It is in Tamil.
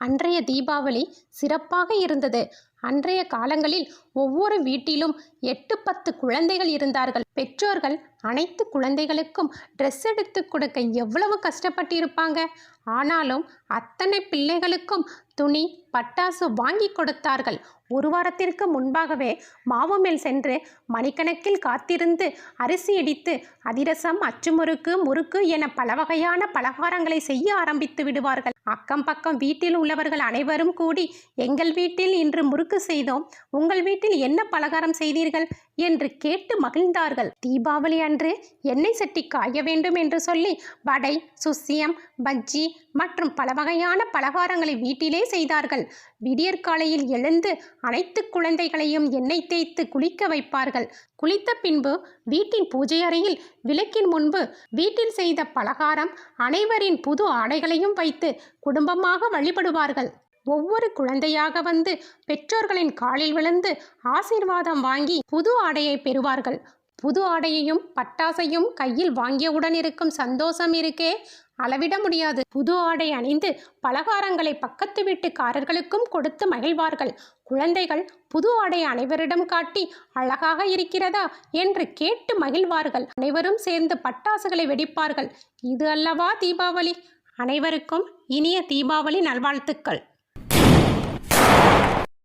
அன்றைய தீபாவளி சிறப்பாக இருந்தது. அன்றைய காலங்களில் ஒவ்வொரு வீட்டிலும் 8-10 குழந்தைகள் இருந்தார்கள். பெற்றோர்கள் அனைத்து குழந்தைகளுக்கும் ட்ரெஸ் எடுத்து கொடுக்க எவ்வளவு கஷ்டப்பட்டிருப்பாங்க. ஆனாலும் அத்தனை பிள்ளைகளுக்கும் துணி, பட்டாசு வாங்கி கொடுத்தார்கள். ஒரு வாரத்திற்கு முன்பாகவே மாவு மில் சென்று மணிக்கணக்கில் காத்திருந்து அரிசி இடித்து அதிரசம், அச்சுமுறுக்கு, முறுக்கு என பல வகையான பலகாரங்களை செய்ய ஆரம்பித்து விடுவார்கள். அக்கம் பக்கம் வீட்டில் உள்ளவர்கள் அனைவரும் கூடி, எங்கள் வீட்டில் இன்று முறுக்கு செய்தோம், உங்கள் வீட்டில் என்ன பலகாரம் செய்தீர்கள் என்று கேட்டு மகிழ்ந்தார்கள். தீபாவளி அன்று எண்ணெய் சட்டி காய வேண்டும் என்று சொல்லி வடை, சுசியம், பஜ்ஜி மற்றும் பல வகையான பலகாரங்களை வீட்டிலே செய்தார்கள். விடியற்காலையில் எழுந்து அனைத்து குழந்தைகளையும் எண்ணெய் தேய்த்து குளிக்க வைப்பார்கள். குளித்த பின்பு வீட்டின் பூஜை அறையில் விளக்கின் முன்பு வீட்டில் செய்த பலகாரம், அனைவரின் புது ஆடைகளையும் வைத்து குடும்பமாக வழிபடுவார்கள். ஒவ்வொரு குழந்தையாக வந்து பெற்றோர்களின் காலில் விழுந்து ஆசீர்வாதம் வாங்கி புது ஆடையை பெறுவார்கள். புது ஆடையையும் பட்டாசையும் கையில் வாங்கியவுடன் இருக்கும் சந்தோஷம் இருக்கே, அளவிட முடியாது. புது ஆடை அணிந்து பலகாரங்களை பக்கத்து வீட்டுக்காரர்களுக்கும் கொடுத்து மகிழ்வார்கள். குழந்தைகள் புது ஆடை அனைவரிடம் காட்டி அழகாக இருக்கிறதா என்று கேட்டு மகிழ்வார்கள். அனைவரும் சேர்ந்து பட்டாசுகளை வெடிப்பார்கள். இது அல்லவா தீபாவளி. அனைவருக்கும் இனிய தீபாவளி நல்வாழ்த்துக்கள்.